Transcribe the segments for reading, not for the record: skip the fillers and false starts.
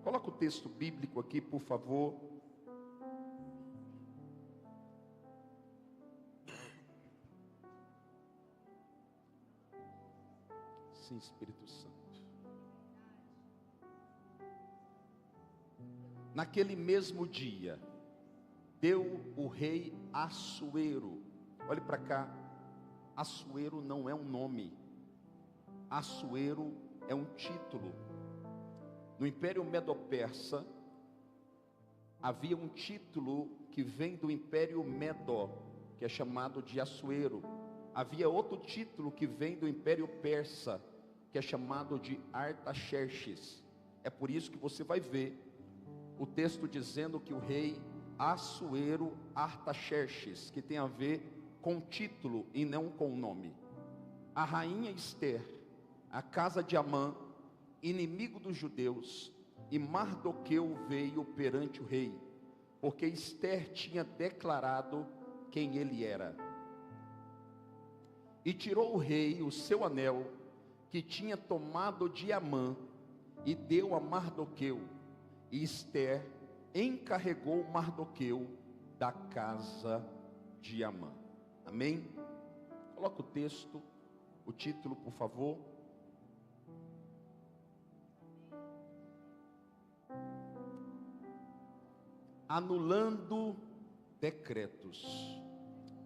Coloca o texto bíblico aqui, por favor. Sim, Espírito Santo. Naquele mesmo dia, deu o rei Assuero. Olhe para cá. Assuero não é um nome. Assuero é um título. No Império Medo-Persa, havia um título que vem do Império Medo, que é chamado de Assuero. Havia outro título que vem do Império Persa, que é chamado de Artaxerxes. É por isso que você vai ver o texto dizendo que o rei Assuero Artaxerxes, que tem a ver com o título e não com o nome. A rainha Ester, a casa de Amã, inimigo dos judeus, e Mardoqueu veio perante o rei, porque Ester tinha declarado quem ele era. E tirou o rei o seu anel, que tinha tomado de Amã, e deu a Mardoqueu, e Ester encarregou Mardoqueu da casa de Amã. Amém? Coloca o texto, o título, por favor. Anulando decretos.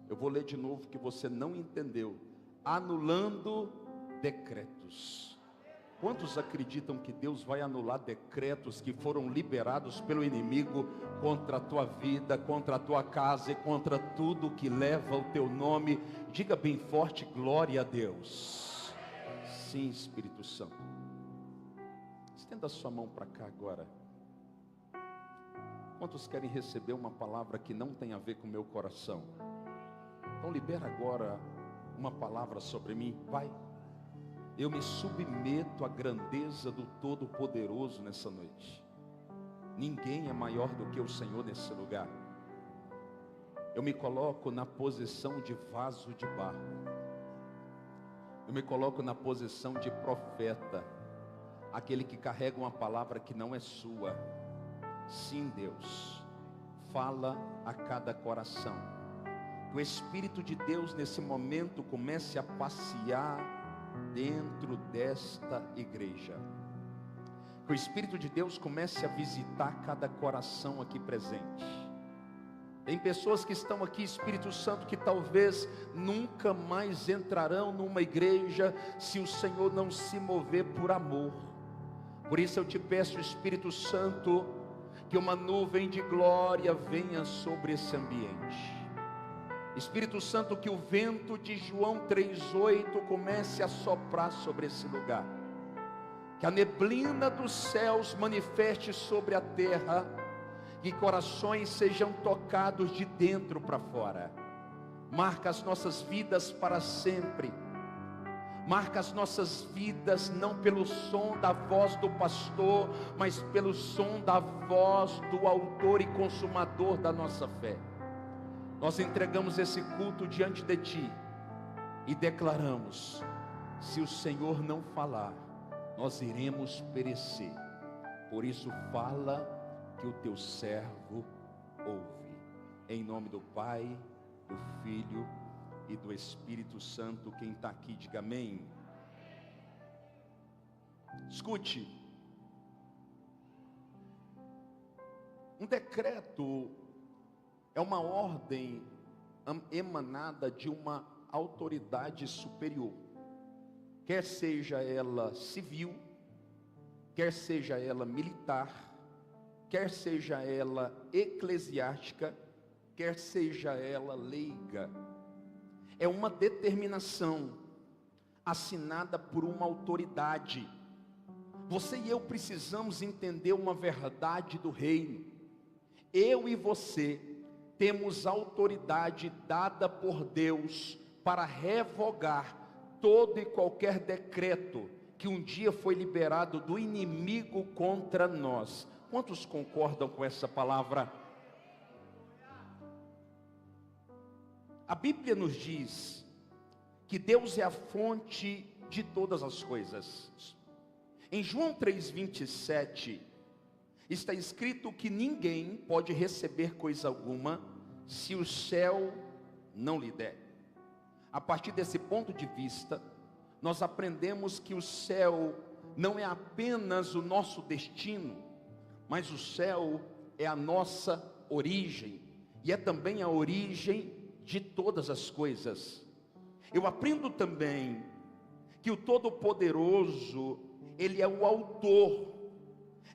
Eu vou ler de novo que você não entendeu. Anulando decretos. Quantos acreditam que Deus vai anular decretos que foram liberados pelo inimigo contra a tua vida, contra a tua casa e contra tudo que leva o teu nome? Diga bem forte, glória a Deus. Sim, Espírito Santo. Estenda a sua mão para cá agora. Quantos querem receber uma palavra que não tem a ver com o meu coração? Então libera agora uma palavra sobre mim, vai. Eu me submeto à grandeza do Todo-Poderoso nessa noite. Ninguém é maior do que o Senhor nesse lugar. Eu me coloco na posição de vaso de barro. Eu me coloco na posição de profeta, aquele que carrega uma palavra que não é sua. Sim, Deus, fala a cada coração. Que o Espírito de Deus nesse momento comece a passear dentro desta igreja. Que o Espírito de Deus comece a visitar cada coração aqui presente. Tem pessoas que estão aqui, Espírito Santo, que talvez nunca mais entrarão numa igreja se o Senhor não se mover por amor. Por isso eu te peço, Espírito Santo, que uma nuvem de glória venha sobre esse ambiente. Espírito Santo, que o vento de João 3:8 comece a soprar sobre esse lugar. Que a neblina dos céus manifeste sobre a terra. Que corações sejam tocados de dentro para fora. Marca as nossas vidas para sempre. Marca as nossas vidas não pelo som da voz do pastor, mas pelo som da voz do autor e consumador da nossa fé. Nós entregamos esse culto diante de Ti e declaramos: se o Senhor não falar, nós iremos perecer. Por isso fala, que o Teu servo ouve. Em nome do Pai, do Filho e do Espírito Santo. Quem está aqui, diga amém. Escute. Um decreto é uma ordem emanada de uma autoridade superior, quer seja ela civil, quer seja ela militar, quer seja ela eclesiástica, quer seja ela leiga. É uma determinação assinada por uma autoridade. Você e eu precisamos entender uma verdade do reino. Eu e você temos autoridade dada por Deus para revogar todo e qualquer decreto que um dia foi liberado do inimigo contra nós. Quantos concordam com essa palavra? A Bíblia nos diz que Deus é a fonte de todas as coisas. Em João 3:27, está escrito que ninguém pode receber coisa alguma se o céu não lhe der. A partir desse ponto de vista, nós aprendemos que o céu não é apenas o nosso destino, mas o céu é a nossa origem, e é também a origem de todas as coisas. Eu aprendo também que o Todo-Poderoso, Ele é o autor.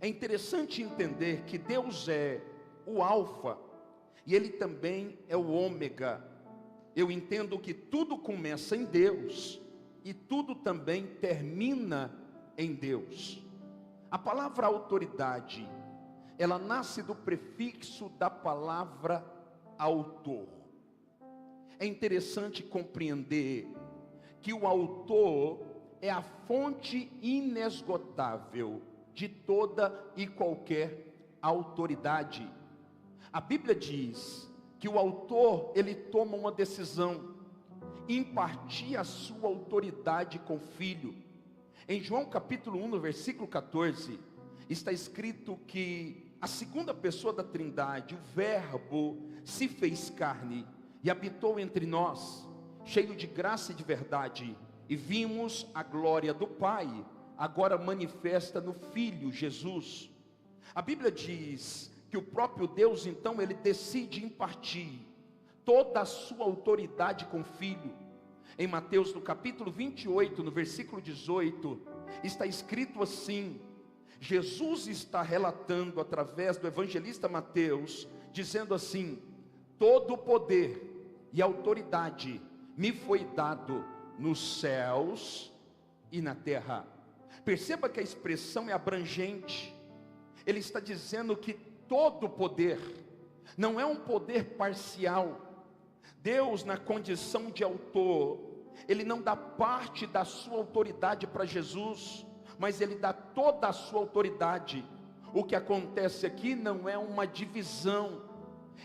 É interessante entender que Deus é o Alfa, e Ele também é o Ômega. Eu entendo que tudo começa em Deus, e tudo também termina em Deus. A palavra autoridade, ela nasce do prefixo da palavra autor. É interessante compreender que o autor é a fonte inesgotável de toda e qualquer autoridade. A Bíblia diz que o autor, ele toma uma decisão, impartir a sua autoridade com o Filho. Em João capítulo 1, no versículo 14, está escrito que a segunda pessoa da Trindade, o Verbo, se fez carne e habitou entre nós, cheio de graça e de verdade, e vimos a glória do Pai, agora manifesta no Filho Jesus. A Bíblia diz que o próprio Deus, então, Ele decide impartir toda a sua autoridade com o Filho. Em Mateus, no capítulo 28, no versículo 18, está escrito assim: Jesus está relatando através do evangelista Mateus, dizendo assim: todo o poder e autoridade me foi dado nos céus e na terra. Perceba que a expressão é abrangente. Ele está dizendo que todo o poder, não é um poder parcial. Deus, na condição de autor, Ele não dá parte da sua autoridade para Jesus, mas Ele dá toda a sua autoridade. O que acontece aqui não é uma divisão,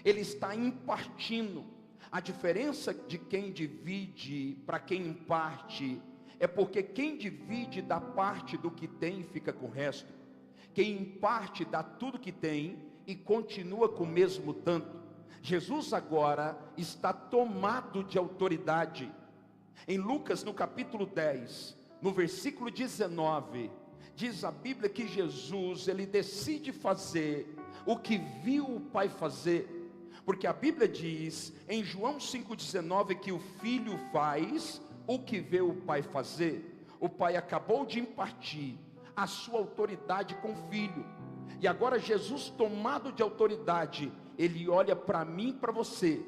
Ele está impartindo. A diferença de quem divide para quem imparte é porque quem divide dá parte do que tem e fica com o resto. Quem imparte dá tudo que tem e continua com o mesmo tanto. Jesus agora está tomado de autoridade. Em Lucas, no capítulo 10, no versículo 19, diz a Bíblia que Jesus, Ele decide fazer o que viu o Pai fazer. Porque a Bíblia diz em João 5,19 que o Filho faz o que vê o Pai fazer. O Pai acabou de impartir a sua autoridade com o Filho, e agora Jesus, tomado de autoridade, Ele olha para mim e para você,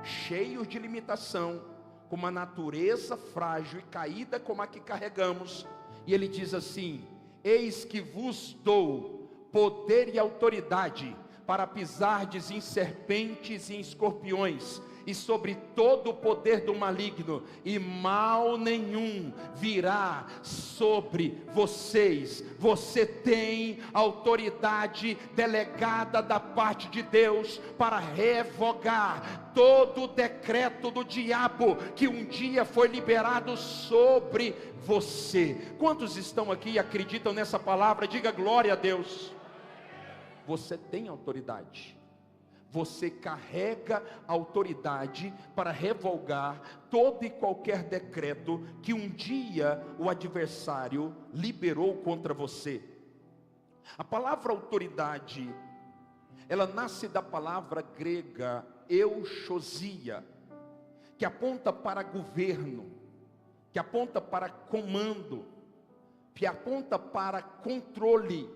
cheios de limitação, com uma natureza frágil e caída como a que carregamos, e Ele diz assim: eis que vos dou poder e autoridade para pisardes em serpentes e em escorpiões, e sobre todo o poder do maligno, e mal nenhum virá sobre vocês. Você tem autoridade delegada da parte de Deus para revogar todo o decreto do diabo que um dia foi liberado sobre você. Quantos estão aqui e acreditam nessa palavra? Diga glória a Deus. Você tem autoridade. Você carrega autoridade para revogar todo e qualquer decreto que um dia o adversário liberou contra você. A palavra autoridade, ela nasce da palavra grega euxosia, que aponta para governo, que aponta para comando, que aponta para controle.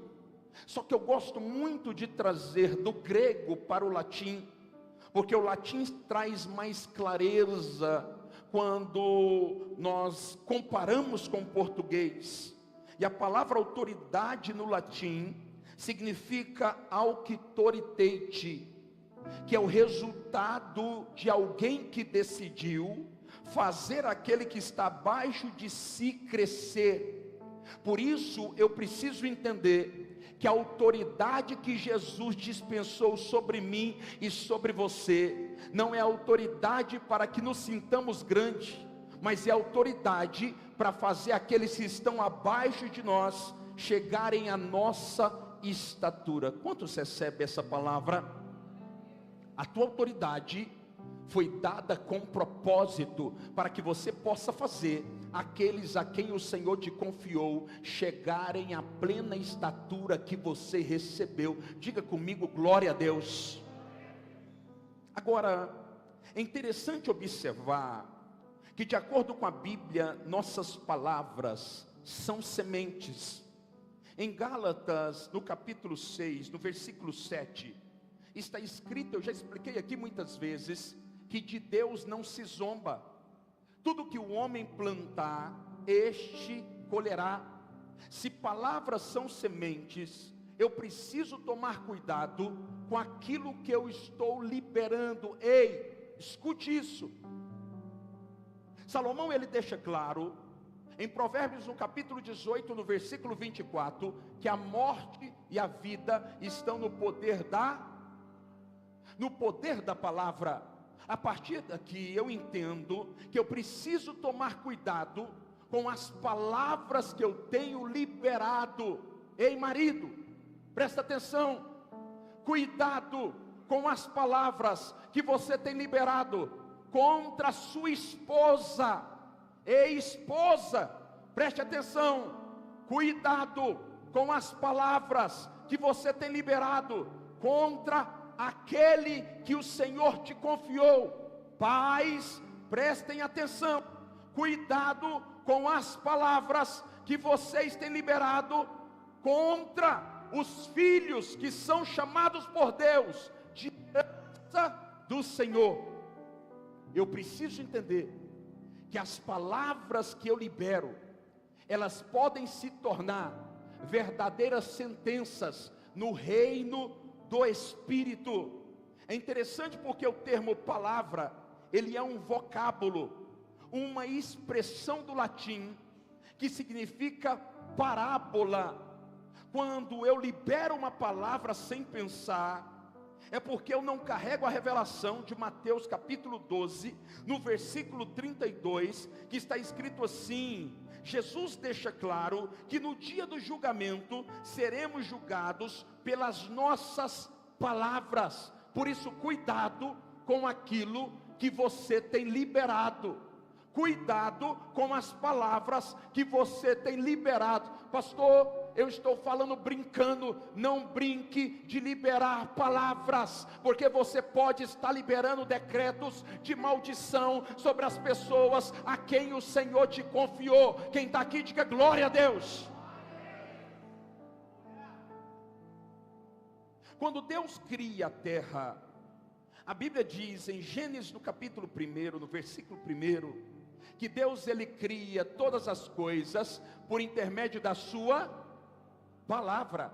Só que eu gosto muito de trazer do grego para o latim, porque o latim traz mais clareza quando nós comparamos com o português. E a palavra autoridade no latim significa auctoritate, que é o resultado de alguém que decidiu fazer aquele que está abaixo de si crescer. Por isso eu preciso entender que a autoridade que Jesus dispensou sobre mim e sobre você, não é autoridade para que nos sintamos grandes, mas é autoridade para fazer aqueles que estão abaixo de nós chegarem à nossa estatura. Quantos recebem essa palavra? A tua autoridade foi dada com propósito, para que você possa fazer aqueles a quem o Senhor te confiou chegarem à plena estatura que você recebeu. Diga comigo, glória a Deus. Agora, é interessante observar que, de acordo com a Bíblia, nossas palavras são sementes. Em Gálatas, no capítulo 6, no versículo 7, está escrito, eu já expliquei aqui muitas vezes, que de Deus não se zomba. Tudo que o homem plantar, este colherá. Se palavras são sementes, eu preciso tomar cuidado com aquilo que eu estou liberando. Ei, escute isso. Salomão, ele deixa claro, em Provérbios, no capítulo 18, no versículo 24, que a morte e a vida estão no poder da palavra. A partir daqui eu entendo que eu preciso tomar cuidado com as palavras que eu tenho liberado. Ei, marido, presta atenção, cuidado com as palavras que você tem liberado contra a sua esposa. Ei, esposa, preste atenção, cuidado com as palavras que você tem liberado contra aquele que o Senhor te confiou. Pais, prestem atenção, cuidado com as palavras que vocês têm liberado contra os filhos que são chamados por Deus de herança do Senhor. Eu preciso entender que as palavras que eu libero, elas podem se tornar verdadeiras sentenças no reino do Espírito. É interessante porque o termo palavra, ele é um vocábulo, uma expressão do latim, que significa parábola. Quando eu libero uma palavra sem pensar, é porque eu não carrego a revelação de Mateus capítulo 12, no versículo 32, que está escrito assim: Jesus deixa claro que no dia do julgamento seremos julgados pelas nossas palavras. Por isso, cuidado com aquilo que você tem liberado. Cuidado com as palavras que você tem liberado. Pastor, eu estou falando brincando. Não brinque de liberar palavras, porque você pode estar liberando decretos de maldição sobre as pessoas a quem o Senhor te confiou. Quem está aqui, diga glória a Deus. Quando Deus cria a terra, a Bíblia diz em Gênesis no capítulo 1, no versículo 1, que Deus, ele cria todas as coisas por intermédio da sua palavra.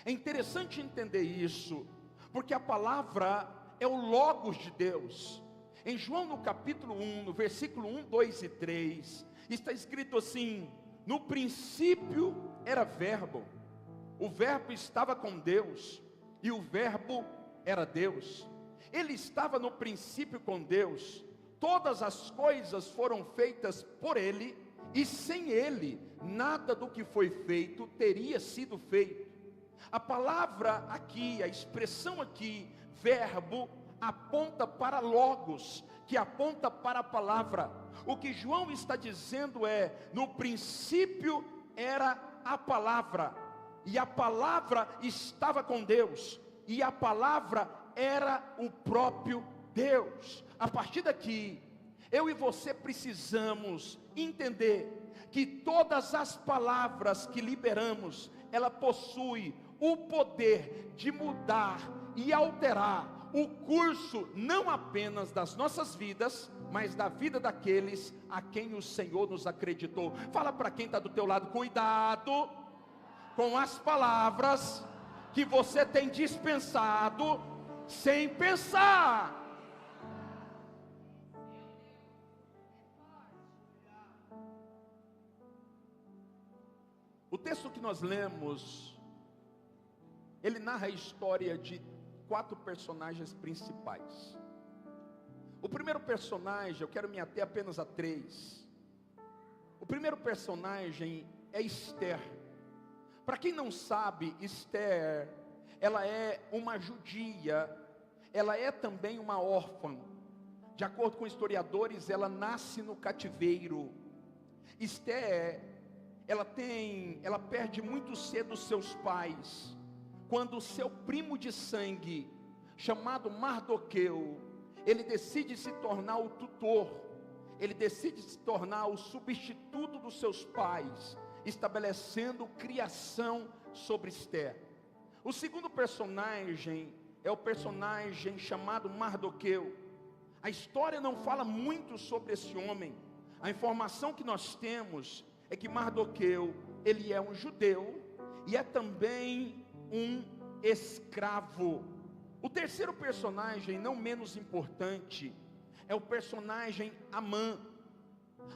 É interessante entender isso, porque a palavra é o logos de Deus. Em João no capítulo 1, no versículo 1, 2 e 3, está escrito assim: no princípio era verbo, o verbo estava com Deus, e o verbo era Deus. Ele estava no princípio com Deus. Todas as coisas foram feitas por Ele, e sem Ele, nada do que foi feito teria sido feito. A palavra aqui, a expressão aqui, verbo, aponta para logos, que aponta para a palavra. O que João está dizendo é: no princípio era a palavra, e a palavra estava com Deus, e a palavra era o próprio Deus. A partir daqui, eu e você precisamos entender que todas as palavras que liberamos, ela possui o poder de mudar e alterar o curso não apenas das nossas vidas, mas da vida daqueles a quem o Senhor nos acreditou. Fala para quem está do teu lado: cuidado com as palavras que você tem dispensado sem pensar. O texto que nós lemos, ele narra a história de 4 personagens principais. O primeiro personagem, eu quero me ater apenas a 3. O primeiro personagem é Esther. Para quem não sabe, Esther, ela é uma judia, ela é também uma órfã. De acordo com historiadores, ela nasce no cativeiro. Esther, ela perde muito cedo seus pais, quando o seu primo de sangue, chamado Mardoqueu, ele decide se tornar o tutor, ele decide se tornar o substituto dos seus pais, estabelecendo criação sobre Esther. O segundo personagem é o personagem chamado Mardoqueu. A história não fala muito sobre esse homem. A informação que nós temos é que Mardoqueu, ele é um judeu e é também um escravo. O terceiro personagem, não menos importante, é o personagem Amã.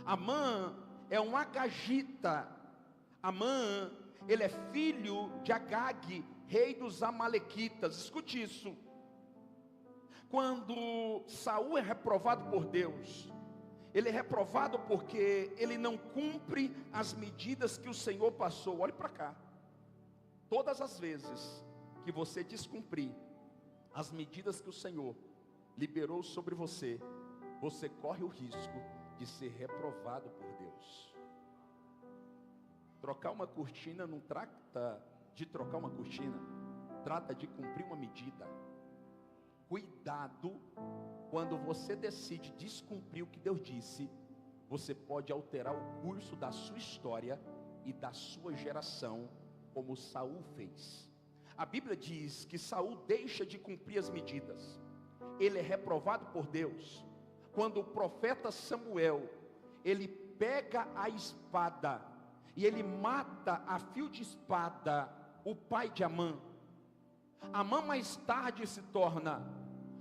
Amã é um agagita. Amã, ele é filho de Agag, rei dos amalequitas. Escute isso. Quando Saul é reprovado por Deus, ele é reprovado porque ele não cumpre as medidas que o Senhor passou. Olhe para cá. Todas as vezes que você descumprir as medidas que o Senhor liberou sobre você, você corre o risco de ser reprovado por Deus. Trocar uma cortina não trata de trocar uma cortina, trata de cumprir uma medida. Cuidado, quando você decide descumprir o que Deus disse, você pode alterar o curso da sua história e da sua geração, como Saul fez. A Bíblia diz que Saul deixa de cumprir as medidas. Ele é reprovado por Deus. Quando o profeta Samuel, ele pega a espada e ele mata a fio de espada o pai de Amã. Amã mais tarde se torna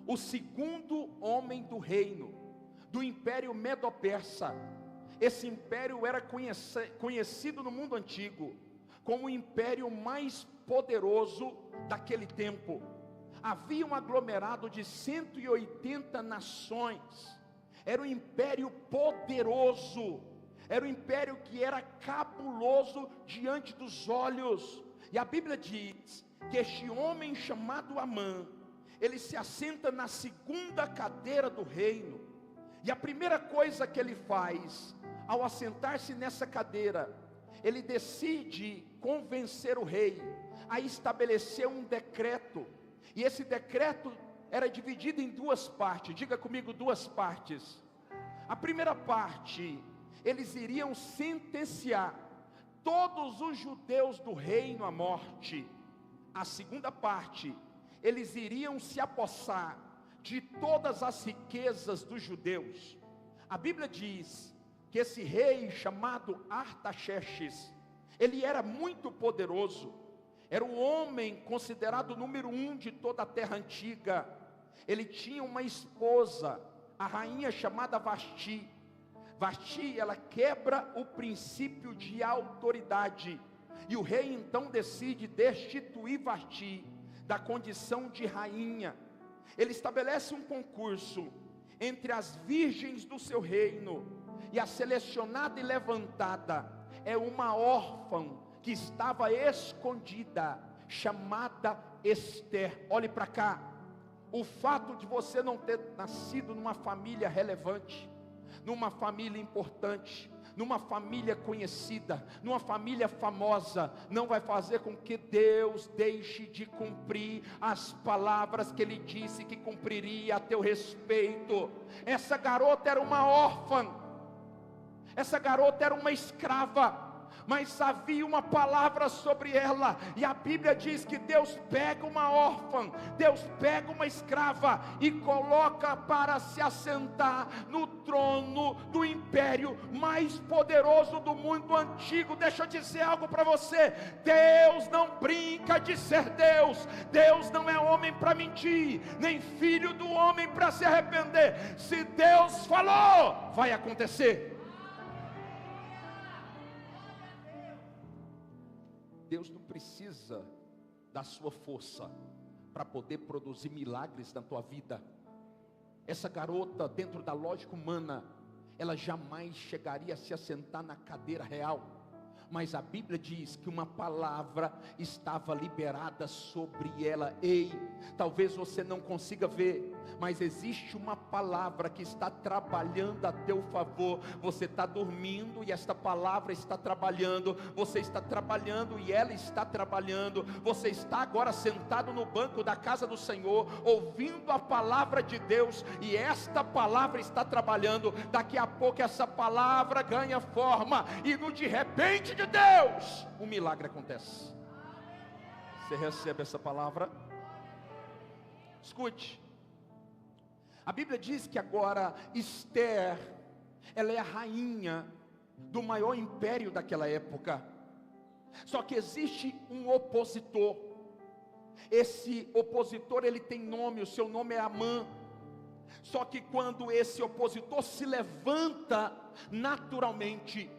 o segundo homem do reino, do império Medo-Persa. Esse império era conhecido no mundo antigo como o império mais poderoso daquele tempo. Havia um aglomerado de 180 nações. Era um império poderoso, era um império que era cabuloso diante dos olhos. E a Bíblia diz que este homem chamado Amã, ele se assenta na segunda cadeira do reino. E a primeira coisa que ele faz, ao assentar-se nessa cadeira, ele decide convencer o rei a estabelecer um decreto. E esse decreto era dividido em duas partes. Diga comigo, duas partes. A primeira parte, eles iriam sentenciar todos os judeus do reino à morte. A segunda parte, eles iriam se apossar de todas as riquezas dos judeus. A Bíblia diz que esse rei chamado Artaxerxes, ele era muito poderoso, era o homem considerado o número 1 de toda a terra antiga. Ele tinha uma esposa, a rainha chamada Vasti. Vasti, ela quebra o princípio de autoridade, e o rei então decide destituir Vasti da condição de rainha. Ele estabelece um concurso entre as virgens do seu reino, e a selecionada e levantada é uma órfã que estava escondida, chamada Esther. Olhe para cá. O fato de você não ter nascido numa família relevante, numa família importante, numa família conhecida, numa família famosa, não vai fazer com que Deus deixe de cumprir as palavras que Ele disse que cumpriria a teu respeito. Essa garota era uma órfã, essa garota era uma escrava, mas havia uma palavra sobre ela, e a Bíblia diz que Deus pega uma órfã, Deus pega uma escrava e coloca para se assentar no trono do império mais poderoso do mundo antigo. Deixa eu dizer algo para você: Deus não brinca de ser Deus. Deus não é homem para mentir, nem filho do homem para se arrepender. Se Deus falou, vai acontecer. Deus não precisa da sua força para poder produzir milagres na tua vida. Essa garota, dentro da lógica humana, ela jamais chegaria a se assentar na cadeira real, mas a Bíblia diz que uma palavra estava liberada sobre ela. Ei, talvez você não consiga ver, mas existe uma palavra que está trabalhando a teu favor. Você está dormindo e esta palavra está trabalhando, você está trabalhando e ela está trabalhando, você está agora sentado no banco da casa do Senhor, ouvindo a palavra de Deus, e esta palavra está trabalhando. Daqui a pouco essa palavra ganha forma, e no de repente de Deus, um milagre acontece. Você recebe essa palavra? Escute, a Bíblia diz que agora Esther, ela é a rainha do maior império daquela época. Só que existe um opositor. Esse opositor, ele tem nome, o seu nome é Amã. Só que quando esse opositor se levanta naturalmente,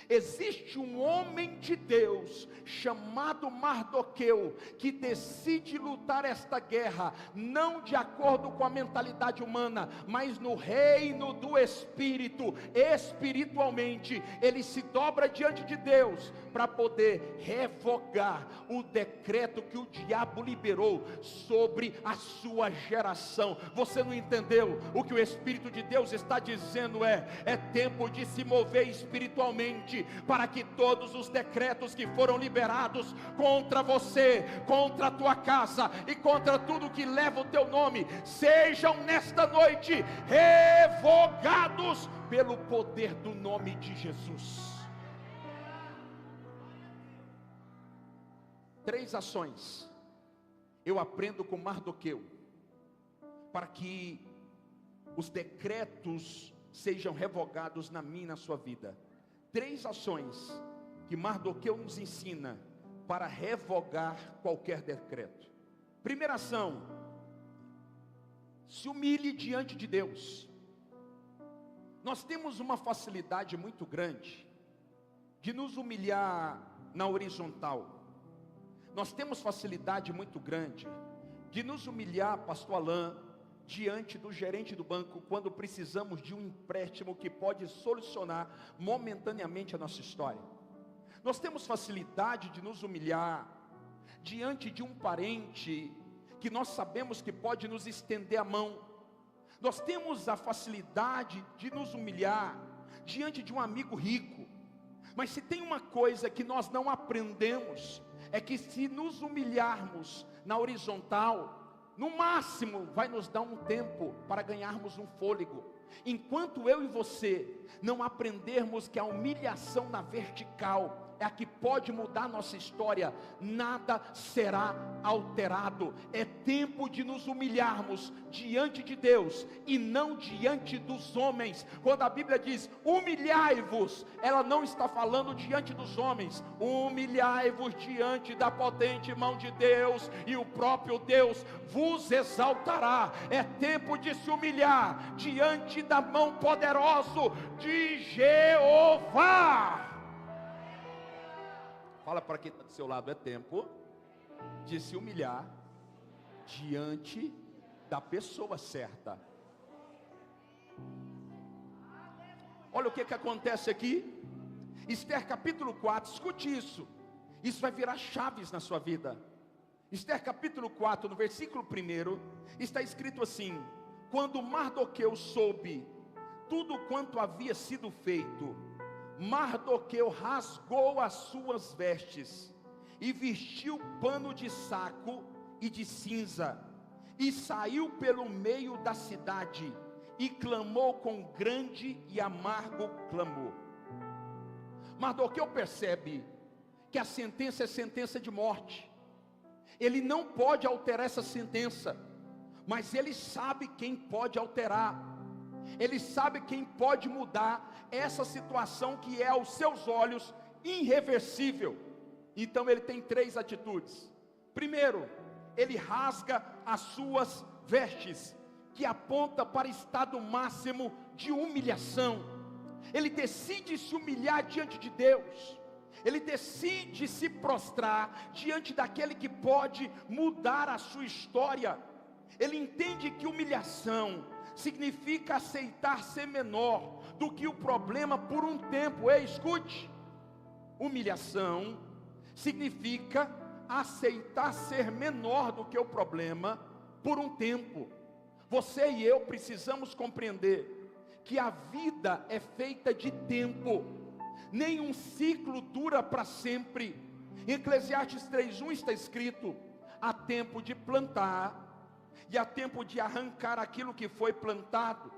existe um homem de Deus chamado Mardoqueu, que decide lutar esta guerra, não de acordo com a mentalidade humana, mas no reino do Espírito. Espiritualmente, ele se dobra diante de Deus, para poder revogar o decreto que o diabo liberou sobre a sua geração. Você não entendeu? O que o Espírito de Deus está dizendo é tempo de se mover espiritualmente, para que todos os decretos que foram liberados contra você, contra a tua casa e contra tudo que leva o teu nome, sejam nesta noite revogados pelo poder do nome de Jesus. 3 ações eu aprendo com Mardoqueu, para que os decretos sejam revogados na minha e na sua vida. 3 ações que Mardoqueu nos ensina para revogar qualquer decreto. Primeira ação: se humilhe diante de Deus. Nós temos uma facilidade muito grande de nos humilhar na horizontal. Nós temos facilidade muito grande de nos humilhar, pastor Alain, diante do gerente do banco, quando precisamos de um empréstimo que pode solucionar momentaneamente a nossa história. Nós temos facilidade de nos humilhar diante de um parente que nós sabemos que pode nos estender a mão. Nós temos a facilidade de nos humilhar diante de um amigo rico. Mas se tem uma coisa que nós não aprendemos, é que se nos humilharmos na horizontal, no máximo vai nos dar um tempo para ganharmos um fôlego. Enquanto eu e você não aprendermos que a humilhação na vertical é a que pode mudar a nossa história, nada será alterado. É tempo de nos humilharmos diante de Deus e não diante dos homens. Quando a Bíblia diz humilhai-vos, ela não está falando diante dos homens. Humilhai-vos diante da potente mão de Deus, e o próprio Deus vos exaltará. É tempo de se humilhar diante da mão poderosa de Jeová. Fala para quem está do seu lado: é tempo de se humilhar diante da pessoa certa. Olha o que acontece aqui. Esther capítulo 4, escute isso. Isso vai virar chaves na sua vida. Esther capítulo 4, no versículo 1, está escrito assim: quando Mardoqueu soube tudo quanto havia sido feito, Mardoqueu rasgou as suas vestes e vestiu pano de saco e de cinza, e saiu pelo meio da cidade e clamou com grande e amargo clamor. Mardoqueu percebe que a sentença é sentença de morte. Ele não pode alterar essa sentença, mas ele sabe quem pode alterar. Ele sabe quem pode mudar essa situação que é aos seus olhos irreversível. Então ele tem 3 atitudes. Primeiro, ele rasga as suas vestes, que aponta para estado máximo de humilhação. Ele decide se humilhar diante de Deus. Ele decide se prostrar diante daquele que pode mudar a sua história. Ele entende que humilhação significa aceitar ser menor do que o problema por um tempo. Ei, escute, Humilhação significa aceitar ser menor do que o problema por um tempo. Você e eu precisamos compreender que a vida é feita de tempo. Nenhum ciclo dura para sempre. Em Eclesiastes 3:1 está escrito: há tempo de plantar e há tempo de arrancar aquilo que foi plantado.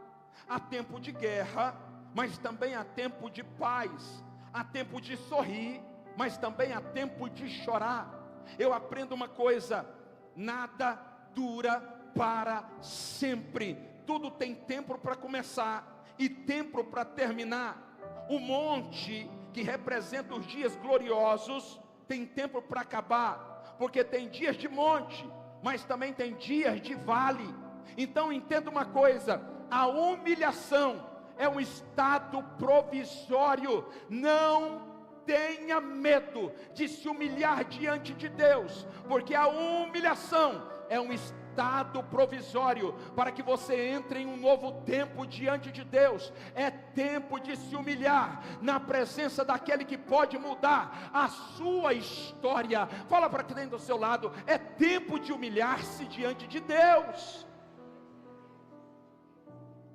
Há tempo de guerra, mas também há tempo de paz. Há tempo de sorrir, mas também há tempo de chorar. Eu aprendo uma coisa: nada dura para sempre. Tudo tem tempo para começar e tempo para terminar. O monte, que representa os dias gloriosos, tem tempo para acabar, porque tem dias de monte, mas também tem dias de vale. Então entenda uma coisa: a humilhação é um estado provisório. Não tenha medo de se humilhar diante de Deus, porque a humilhação é um estado provisório para que você entre em um novo tempo diante de Deus. É tempo de se humilhar na presença daquele que pode mudar a sua história. Fala para quem tem do seu lado: é tempo de humilhar-se diante de Deus.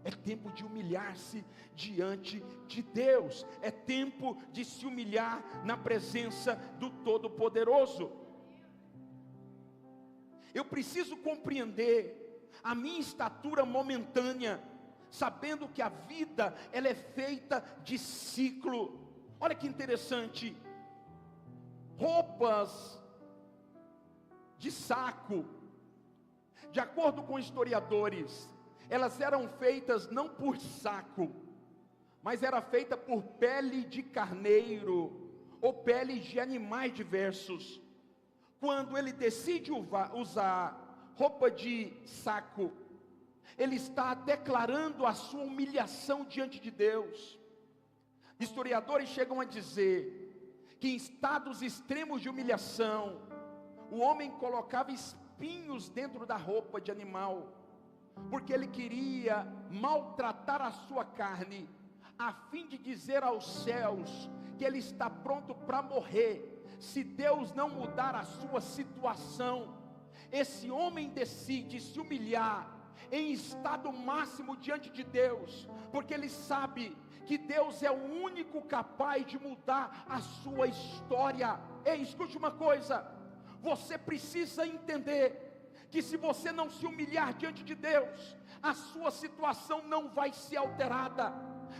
É tempo de humilhar-se diante de Deus. É tempo de se humilhar na presença do Todo-Poderoso. Eu preciso compreender a minha estatura momentânea, sabendo que a vida ela é feita de ciclo. Olha que interessante. Roupas de saco, de acordo com historiadores, elas eram feitas não por saco, mas era feita por pele de carneiro ou pele de animais diversos. Quando ele decide usar roupa de saco, ele está declarando a sua humilhação diante de Deus. Historiadores chegam a dizer que em estados extremos de humilhação, o homem colocava espinhos dentro da roupa de animal, porque ele queria maltratar a sua carne, a fim de dizer aos céus que ele está pronto para morrer, se Deus não mudar a sua situação. Esse homem decide se humilhar em estado máximo diante de Deus, porque ele sabe que Deus é o único capaz de mudar a sua história. Ei, escute uma coisa: você precisa entender que se você não se humilhar diante de Deus, a sua situação não vai ser alterada.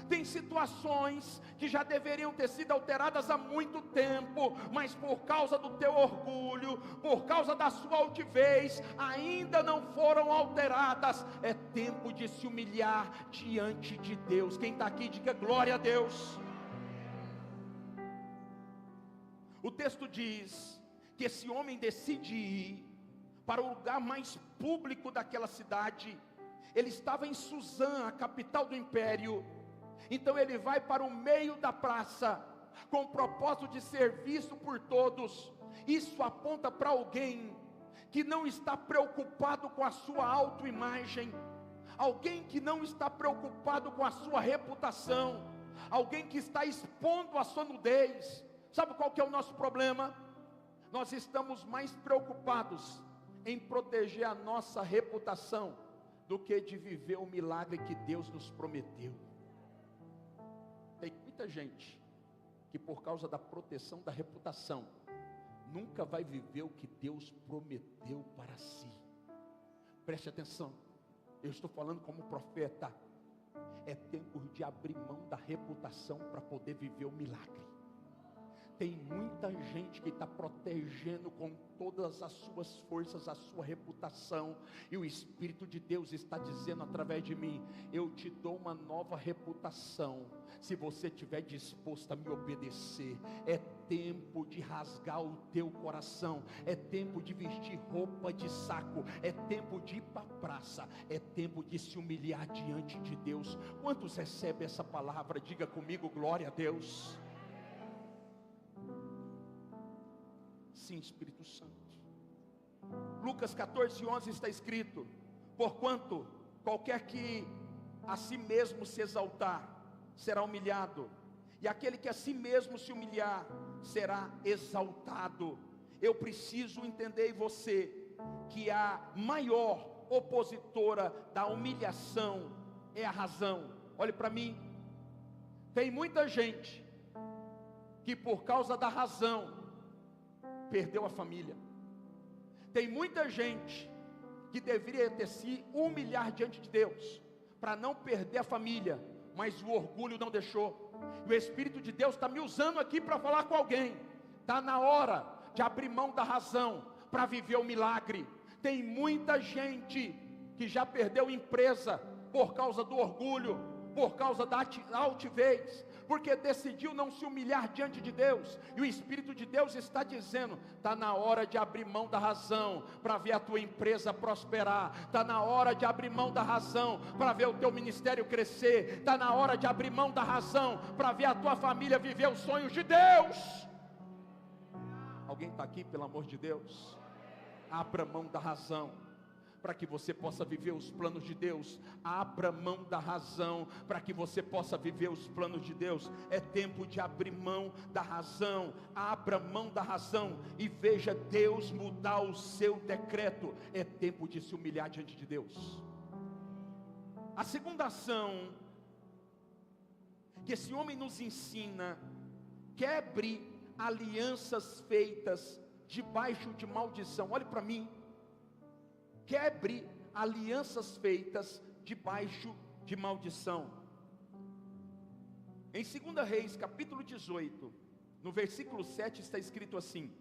Tem situações que já deveriam ter sido alteradas há muito tempo, mas por causa do teu orgulho, por causa da sua altivez, ainda não foram alteradas. É tempo de se humilhar diante de Deus. Quem está aqui, diga glória a Deus. O texto diz que esse homem decide ir para o lugar mais público daquela cidade. Ele estava em Suzã, a capital do império. Então ele vai para o meio da praça, com o propósito de ser visto por todos. Isso aponta para alguém que não está preocupado com a sua autoimagem, alguém que não está preocupado com a sua reputação, alguém que está expondo a sua nudez. Sabe qual que é o nosso problema? Nós estamos mais preocupados em proteger a nossa reputação do que de viver o milagre que Deus nos prometeu. Tem muita gente que, por causa da proteção da reputação, nunca vai viver o que Deus prometeu para si. Preste atenção, eu estou falando como profeta. É tempo de abrir mão da reputação para poder viver o milagre. Tem muita gente que está protegendo com todas as suas forças a sua reputação, e o Espírito de Deus está dizendo através de mim: eu te dou uma nova reputação, se você estiver disposto a me obedecer. É tempo de rasgar o teu coração, é tempo de vestir roupa de saco, é tempo de ir para a praça, é tempo de se humilhar diante de Deus. Quantos recebem essa palavra? Diga comigo, glória a Deus. Sim, Espírito Santo. Lucas 14:11 está escrito: porquanto qualquer que a si mesmo se exaltar será humilhado, e aquele que a si mesmo se humilhar será exaltado. Eu preciso entender em você que a maior opositora da humilhação é a razão. Olhe para mim, tem muita gente que por causa da razão perdeu a família. Tem muita gente que deveria ter se humilhar diante de Deus para não perder a família, mas o orgulho não deixou. E o Espírito de Deus está me usando aqui para falar com alguém. Está na hora de abrir mão da razão para viver o milagre. Tem muita gente que já perdeu empresa por causa do orgulho, por causa da altivez, porque decidiu não se humilhar diante de Deus. E o Espírito de Deus está dizendo: está na hora de abrir mão da razão para ver a tua empresa prosperar. Está na hora de abrir mão da razão para ver o teu ministério crescer. Está na hora de abrir mão da razão para ver a tua família viver os sonhos de Deus. Alguém está aqui, pelo amor de Deus? Abra mão da razão para que você possa viver os planos de Deus. Abra mão da razão para que você possa viver os planos de Deus. É tempo de abrir mão da razão. Abra mão da razão e veja Deus mudar o seu decreto. É tempo de se humilhar diante de Deus. A segunda ação que esse homem nos ensina: quebre alianças feitas debaixo de maldição. Olhe para mim. Quebre alianças feitas debaixo de maldição. Em 2 Reis, capítulo 18, no versículo 7 está escrito assim: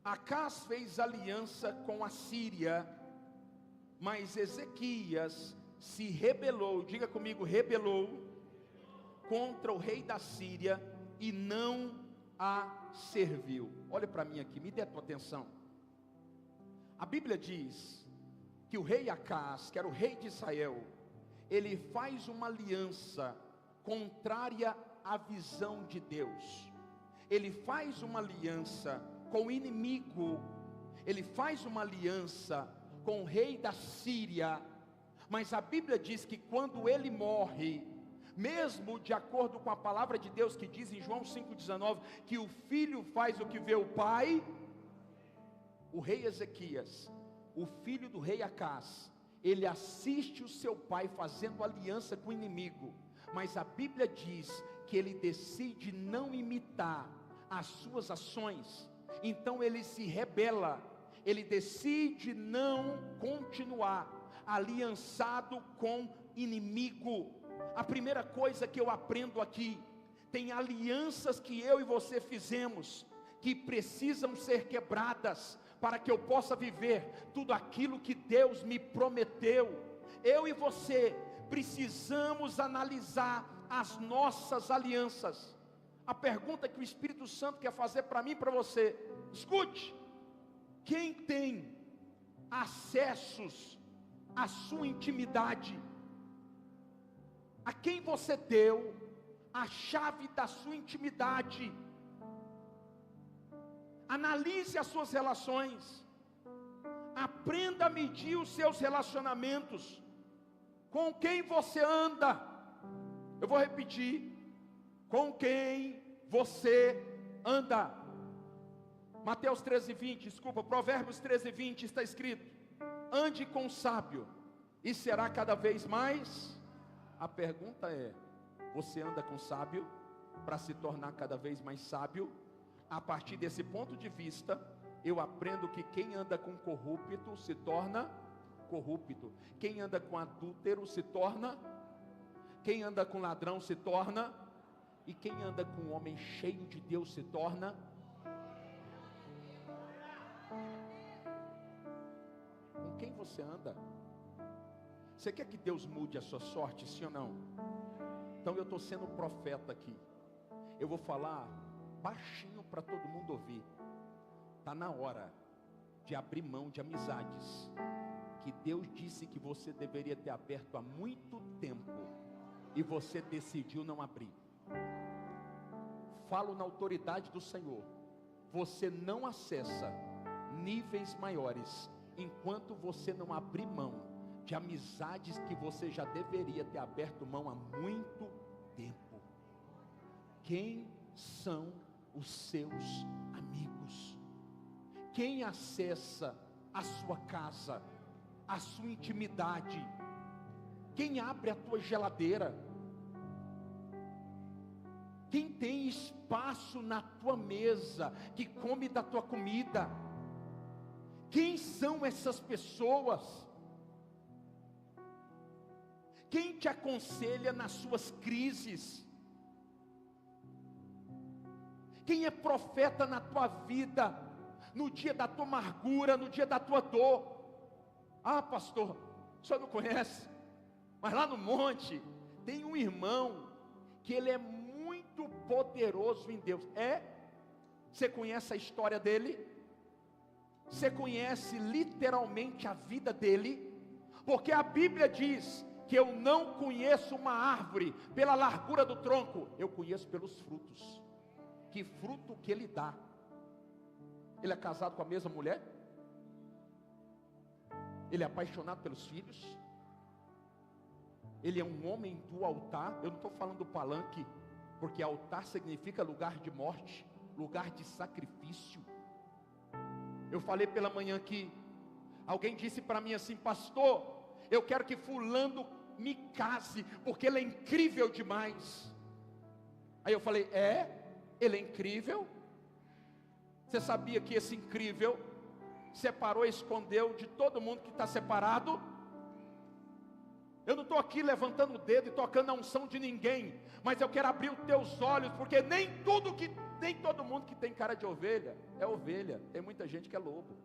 Acás fez aliança com a Síria, mas Ezequias se rebelou, diga comigo, rebelou, contra o rei da Síria e não a serviu. Olha para mim aqui, me dê a tua atenção. A Bíblia diz que o rei Acás, que era o rei de Israel, ele faz uma aliança contrária à visão de Deus. Ele faz uma aliança com o inimigo. Ele faz uma aliança com o rei da Síria. Mas a Bíblia diz que quando ele morre, mesmo de acordo com a palavra de Deus que diz em João 5,19, que o filho faz o que vê o pai, o rei Ezequias, o filho do rei Acás, ele assiste o seu pai fazendo aliança com o inimigo, mas a Bíblia diz que ele decide não imitar as suas ações, então ele se rebela, ele decide não continuar aliançado com inimigo. A primeira coisa que eu aprendo aqui: tem alianças que eu e você fizemos, que precisam ser quebradas, para que eu possa viver tudo aquilo que Deus me prometeu. Eu e você precisamos analisar as nossas alianças. A pergunta que o Espírito Santo quer fazer para mim e para você: escute, quem tem acessos à sua intimidade? A quem você deu a chave da sua intimidade? Analise as suas relações. Aprenda a medir os seus relacionamentos. Com quem você anda? Eu vou repetir: com quem você anda? Mateus 13:20, Provérbios 13:20 está escrito: ande com o sábio e será cada vez mais. A pergunta é: você anda com o sábio para se tornar cada vez mais sábio? A partir desse ponto de vista, eu aprendo que quem anda com corrupto se torna corrupto. Quem anda com adúltero se torna. Quem anda com ladrão se torna. E quem anda com um homem cheio de Deus se torna. Com quem você anda? Você quer que Deus mude a sua sorte, sim ou não? Então eu estou sendo profeta aqui. Eu vou falar baixinho para todo mundo ouvir. Está na hora de abrir mão de amizades que Deus disse que você deveria ter aberto há muito tempo e você decidiu não abrir. Falo na autoridade do Senhor: você não acessa níveis maiores enquanto você não abrir mão de amizades que você já deveria ter aberto mão há muito tempo. Quem são os seus amigos. Quem acessa a sua casa, a sua intimidade? Quem abre a tua geladeira? Quem tem espaço na tua mesa, que come da tua comida? Quem são essas pessoas? Quem te aconselha nas suas crises? Quem é profeta na tua vida, no dia da tua amargura, no dia da tua dor? Ah, pastor, o senhor não conhece? Mas lá no monte, tem um irmão, que ele é muito poderoso em Deus. Você conhece a história dele? Você conhece literalmente a vida dele? Porque a Bíblia diz que eu não conheço uma árvore pela largura do tronco, eu conheço pelos frutos. Que fruto que ele dá? Ele é casado com a mesma mulher? Ele é apaixonado pelos filhos? Ele é um homem do altar? Eu não estou falando do palanque, porque altar significa lugar de morte, lugar de sacrifício. Eu falei pela manhã que alguém disse para mim assim: pastor, eu quero que fulano me case, porque ele é incrível demais. Aí eu falei: ele é incrível? Você sabia que esse incrível separou e escondeu de todo mundo que está separado? Eu não estou aqui levantando o dedo e tocando a unção de ninguém, mas eu quero abrir os teus olhos, porque nem todo mundo que tem cara de ovelha é ovelha. Tem muita gente que é lobo.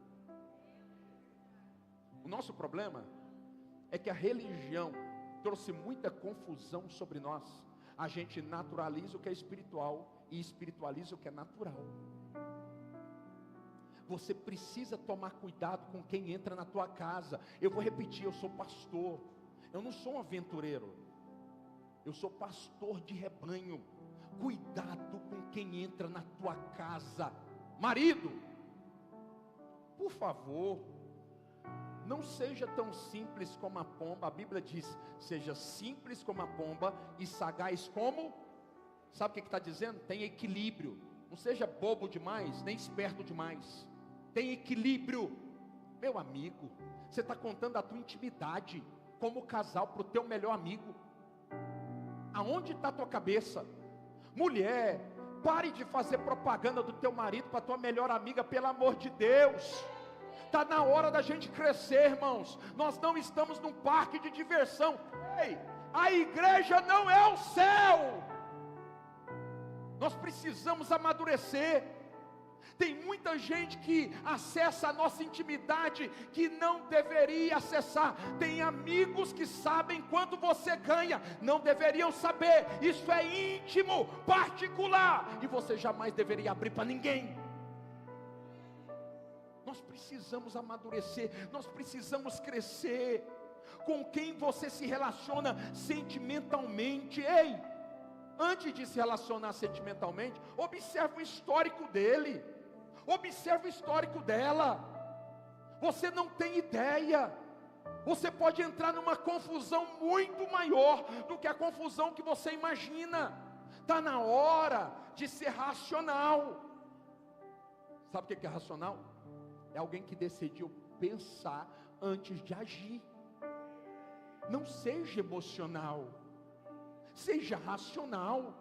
O nosso problema é que a religião trouxe muita confusão sobre nós. A gente naturaliza o que é espiritual e espiritualiza o que é natural. Você precisa tomar cuidado com quem entra na tua casa. Eu vou repetir: eu sou pastor, eu não sou um aventureiro, eu sou pastor de rebanho. Cuidado com quem entra na tua casa. Marido, por favor, não seja tão simples como a pomba. A Bíblia diz: seja simples como a pomba e sagaz como... Sabe o que está dizendo? Tem equilíbrio. Não seja bobo demais, nem esperto demais. Tem equilíbrio. Meu amigo, você está contando a tua intimidade como casal para o teu melhor amigo. Aonde está a tua cabeça? Mulher, pare de fazer propaganda do teu marido para a tua melhor amiga, pelo amor de Deus. Está na hora da gente crescer, irmãos. Nós não estamos num parque de diversão. Ei, a igreja não é o céu. Nós precisamos amadurecer. Tem muita gente que acessa a nossa intimidade que não deveria acessar. Tem amigos que sabem quanto você ganha, não deveriam saber. Isso é íntimo, particular, e você jamais deveria abrir para ninguém. Nós precisamos amadurecer, nós precisamos crescer. Com quem você se relaciona sentimentalmente? Ei, antes de se relacionar sentimentalmente, observe o histórico dele, observe o histórico dela. Você não tem ideia, você pode entrar numa confusão muito maior do que a confusão que você imagina. Está na hora de ser racional. Sabe o que é racional? É alguém que decidiu pensar antes de agir. Não seja emocional, seja racional.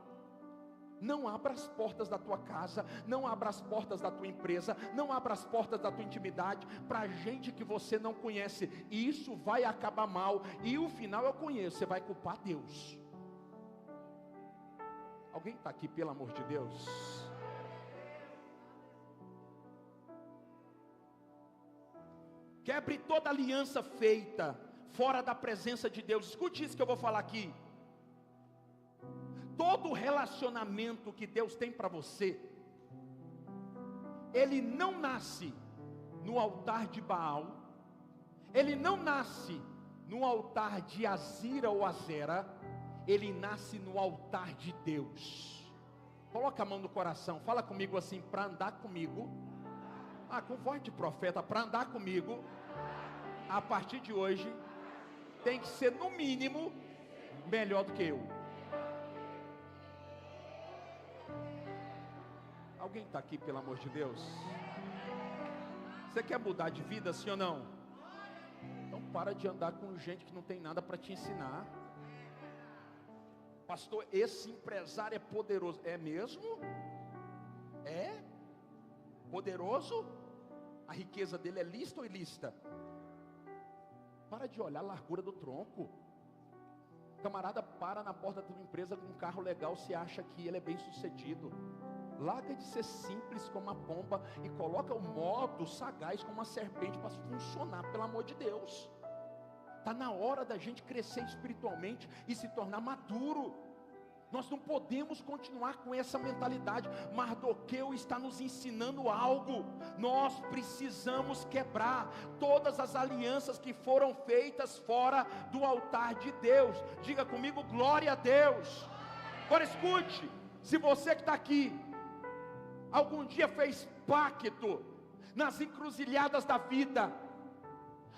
Não abra as portas da tua casa, não abra as portas da tua empresa, não abra as portas da tua intimidade para gente que você não conhece. E isso vai acabar mal. E o final eu conheço, você vai culpar Deus. Alguém está aqui, pelo amor de Deus? Quebre toda aliança feita fora da presença de Deus. Escute isso que eu vou falar aqui. Todo relacionamento que Deus tem para você, ele não nasce no altar de Baal, ele não nasce no altar de Azira ou Azera, ele nasce no altar de Deus. Coloca a mão no coração, fala comigo assim: para andar comigo, com voz de profeta, para andar comigo, a partir de hoje, tem que ser no mínimo melhor do que eu. Alguém está aqui, pelo amor de Deus? Você quer mudar de vida, sim ou não? Então para de andar com gente que não tem nada para te ensinar. Pastor, esse empresário é poderoso. É mesmo? É? Poderoso? A riqueza dele é lícita ou ilícita? Para de olhar a largura do tronco. Camarada para na porta da tua empresa com um carro legal, se acha que ele é bem sucedido. Larga de ser simples como uma pomba e coloca o modo sagaz como uma serpente para funcionar, pelo amor de Deus. Está na hora da gente crescer espiritualmente e se tornar maduro. Nós não podemos continuar com essa mentalidade. Mardoqueu está nos ensinando algo. Nós precisamos quebrar todas as alianças que foram feitas fora do altar de Deus. Diga comigo, glória a Deus. Agora escute, se você que está aqui algum dia fez pacto nas encruzilhadas da vida,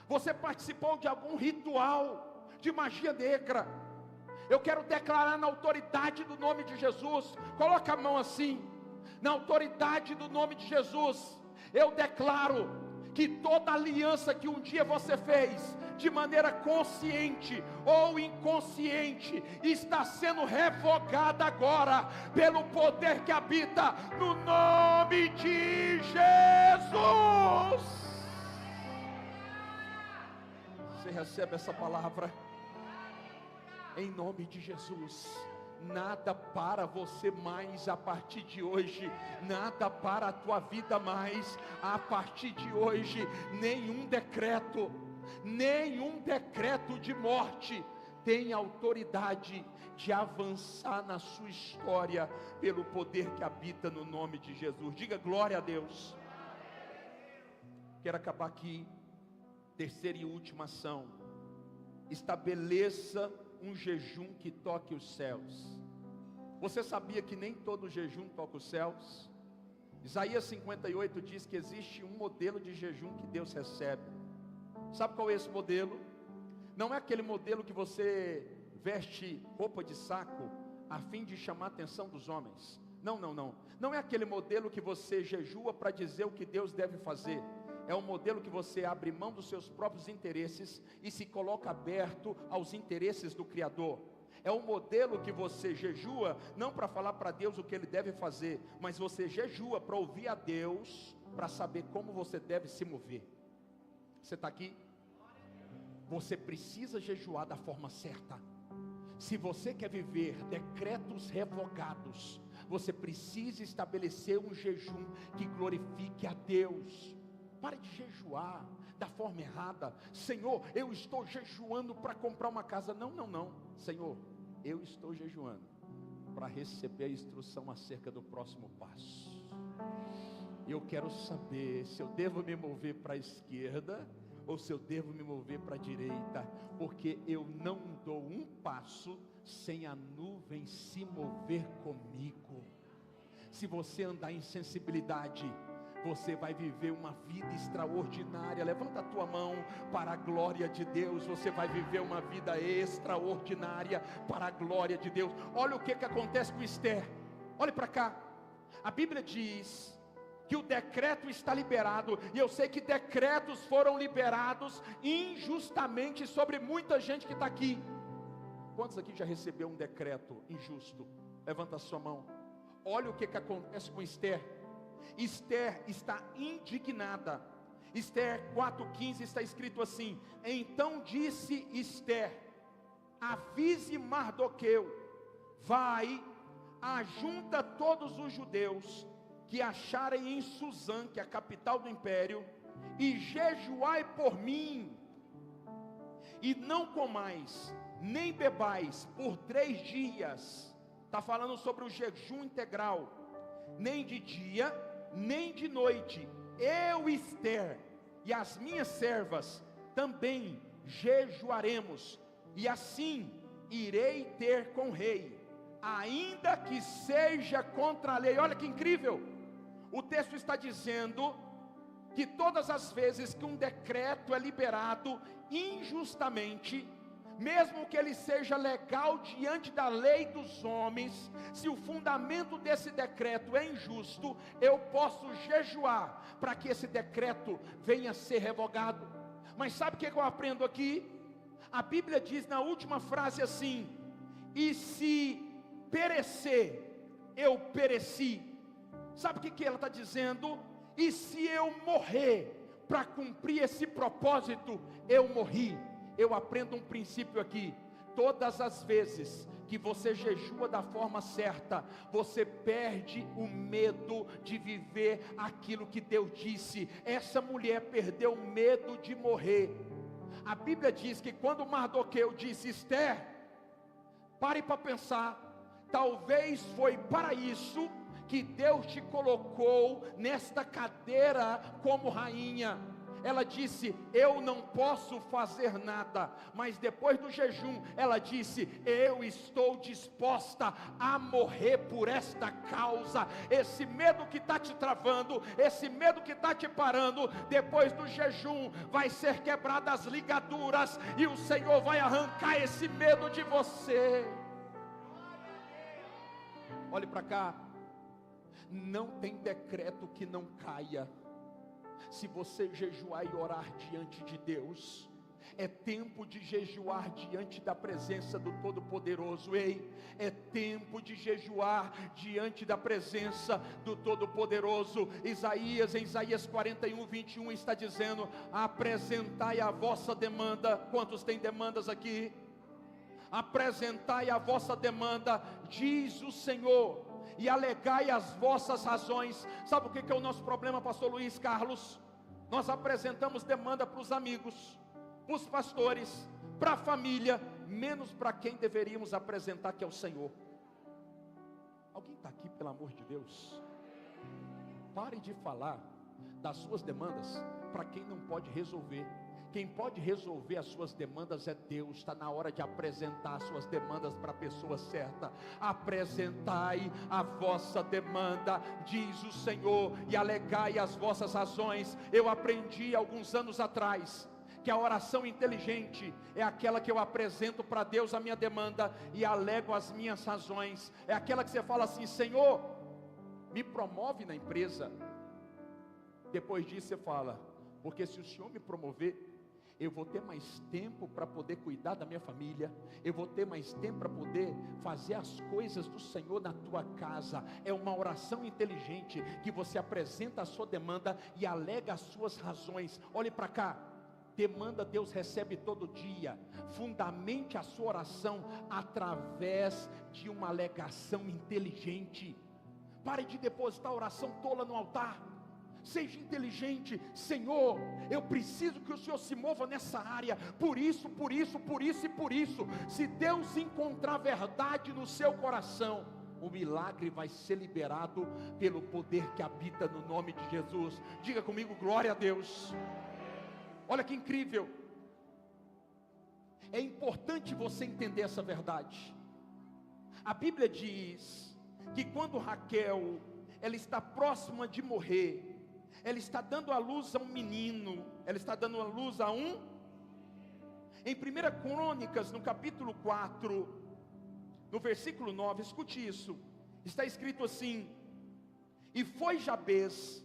você participou de algum ritual de magia negra, eu quero declarar na autoridade do nome de Jesus, coloca a mão assim, na autoridade do nome de Jesus, eu declaro que toda aliança que um dia você fez, de maneira consciente ou inconsciente, está sendo revogada agora, pelo poder que habita no nome de Jesus. Você recebe essa palavra? Em nome de Jesus. Nada para você mais a partir de hoje, nada para a tua vida mais a partir de hoje, nenhum decreto de morte tem autoridade de avançar na sua história, pelo poder que habita no nome de Jesus. Diga glória a Deus. Quero acabar aqui, terceira e última ação, estabeleça um jejum que toque os céus. Você sabia que nem todo jejum toca os céus? Isaías 58 diz que existe um modelo de jejum que Deus recebe. Sabe qual é esse modelo? Não é aquele modelo que você veste roupa de saco a fim de chamar a atenção dos homens. Não é aquele modelo que você jejua para dizer o que Deus deve fazer. É um modelo que você abre mão dos seus próprios interesses e se coloca aberto aos interesses do Criador. É um modelo que você jejua não para falar para Deus o que Ele deve fazer, mas você jejua para ouvir a Deus, para saber como você deve se mover. Você está aqui? Você precisa jejuar da forma certa. Se você quer viver decretos revogados, você precisa estabelecer um jejum que glorifique a Deus. Pare de jejuar da forma errada. Senhor, eu estou jejuando para comprar uma casa. Não. Senhor, eu estou jejuando para receber a instrução acerca do próximo passo. Eu quero saber se eu devo me mover para a esquerda ou se eu devo me mover para a direita, porque eu não dou um passo sem a nuvem se mover comigo. Se você andar em sensibilidade, você vai viver uma vida extraordinária. Levanta a tua mão para a glória de Deus. Você vai viver uma vida extraordinária para a glória de Deus. Olha o que acontece com Esther. Olhe para cá. A Bíblia diz que o decreto está liberado, e eu sei que decretos foram liberados injustamente sobre muita gente que está aqui. Quantos aqui já recebeu um decreto injusto? Levanta a sua mão. Olha o que acontece com Esther. Esther está indignada. Esther 4,15 está escrito assim: então disse Esther, avise Mardoqueu, vai, ajunta todos os judeus que acharem em Suzã, que é a capital do império, e jejuai por mim, e não comais, nem bebais por 3 dias. Está falando sobre o jejum integral, nem de dia, nem de noite. Eu, Esther, e as minhas servas também jejuaremos, e assim irei ter com o rei, ainda que seja contra a lei. Olha que incrível, o texto está dizendo que todas as vezes que um decreto é liberado injustamente, mesmo que ele seja legal diante da lei dos homens, se o fundamento desse decreto é injusto, eu posso jejuar para que esse decreto venha a ser revogado. Mas sabe o que eu aprendo aqui? A Bíblia diz na última frase assim: e se perecer, eu pereci. Sabe o que ela está dizendo? E se eu morrer para cumprir esse propósito, eu morri. Eu aprendo um princípio aqui: todas as vezes que você jejua da forma certa, você perde o medo de viver aquilo que Deus disse. Essa mulher perdeu o medo de morrer. A Bíblia diz que quando Mardoqueu disse: Esther, pare para pensar, talvez foi para isso que Deus te colocou nesta cadeira como rainha. Ela disse: eu não posso fazer nada. Mas depois do jejum, ela disse: eu estou disposta a morrer por esta causa. Esse medo que está te travando, esse medo que está te parando, depois do jejum vai ser quebradas as ligaduras, e o Senhor vai arrancar esse medo de você. Olhe para cá. Não tem decreto que não caia. Se você jejuar e orar diante de Deus, é tempo de jejuar diante da presença do Todo-Poderoso. Ei, é tempo de jejuar diante da presença do Todo-Poderoso. Em Isaías 41, 21 está dizendo: apresentai a vossa demanda. Quantos têm demandas aqui? Apresentai a vossa demanda, diz o Senhor, e alegai as vossas razões. Sabe o que é o nosso problema, pastor Luiz Carlos? Nós apresentamos demanda para os amigos, para os pastores, para a família, menos para quem deveríamos apresentar, que é o Senhor. Alguém está aqui, pelo amor de Deus? Pare de falar das suas demandas para quem não pode resolver. Quem pode resolver as suas demandas é Deus. Está na hora de apresentar as suas demandas para a pessoa certa. Apresentai a vossa demanda, diz o Senhor, e alegai as vossas razões. Eu aprendi alguns anos atrás que a oração inteligente é aquela que eu apresento para Deus a minha demanda e alego as minhas razões. É aquela que você fala assim: Senhor, me promove na empresa. Depois disso você fala: porque se o Senhor me promover, eu vou ter mais tempo para poder cuidar da minha família, eu vou ter mais tempo para poder fazer as coisas do Senhor na tua casa. É uma oração inteligente que você apresenta a sua demanda e alega as suas razões. Olhe para cá. Demanda Deus recebe todo dia. Fundamente a sua oração através de uma alegação inteligente. Pare de depositar a oração tola no altar. Seja inteligente. Senhor, eu preciso que o Senhor se mova nessa área, por isso, por isso, por isso e por isso. Se Deus encontrar verdade no seu coração, o milagre vai ser liberado pelo poder que habita no nome de Jesus. Diga comigo: glória a Deus. Olha que incrível. É importante você entender essa verdade. A Bíblia diz que quando Raquel, ela está próxima de morrer, ela está dando à luz a um menino. Ela está dando à luz a um. Em 1 Crônicas, no capítulo 4, no versículo 9, escute isso. Está escrito assim: e foi Jabez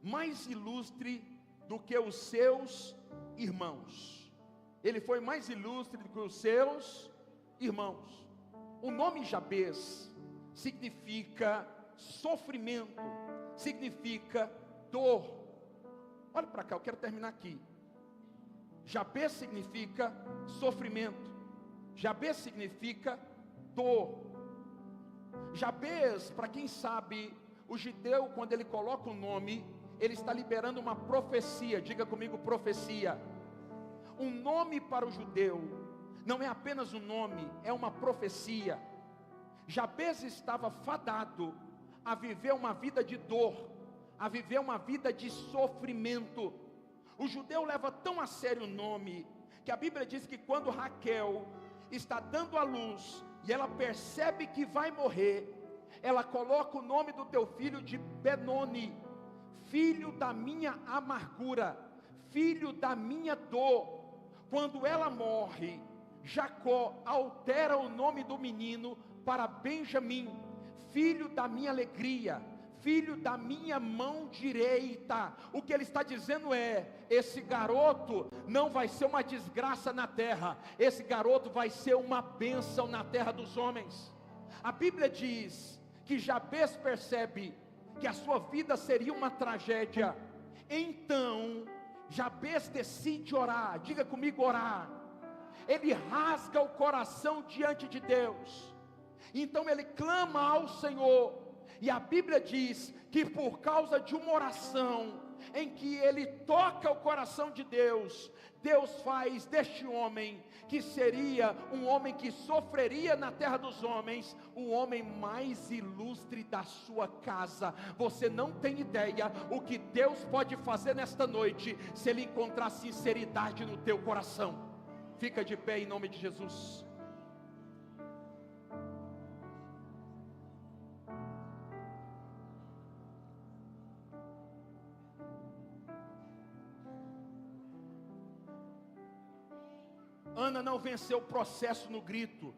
mais ilustre do que os seus irmãos. Ele foi mais ilustre do que os seus irmãos. O nome Jabez significa sofrimento, significa dor. Olha para cá, eu quero terminar aqui. Jabez significa sofrimento, Jabez significa dor. Jabez, para quem sabe, o judeu, quando ele coloca o nome, ele está liberando uma profecia. Diga comigo: profecia. Um nome para o judeu não é apenas um nome, é uma profecia. Jabez estava fadado a viver uma vida de dor, a viver uma vida de sofrimento. O judeu leva tão a sério o nome, que a Bíblia diz que quando Raquel está dando à luz, e ela percebe que vai morrer, ela coloca o nome do teu filho de Benoni, filho da minha amargura, filho da minha dor. Quando ela morre, Jacó altera o nome do menino para Benjamim, filho da minha alegria, filho da minha mão direita. O que ele está dizendo é: esse garoto não vai ser uma desgraça na terra, esse garoto vai ser uma bênção na terra dos homens. A Bíblia diz que Jabes percebe que a sua vida seria uma tragédia. Então Jabes decide orar. Diga comigo, orar. Ele rasga o coração diante de Deus. Então ele clama ao Senhor. E a Bíblia diz que por causa de uma oração em que ele toca o coração de Deus, Deus faz deste homem, que seria um homem que sofreria na terra dos homens, o homem mais ilustre da sua casa. Você não tem ideia o que Deus pode fazer nesta noite, se Ele encontrar sinceridade no teu coração. Fica de pé em nome de Jesus. Ana não venceu o processo no grito.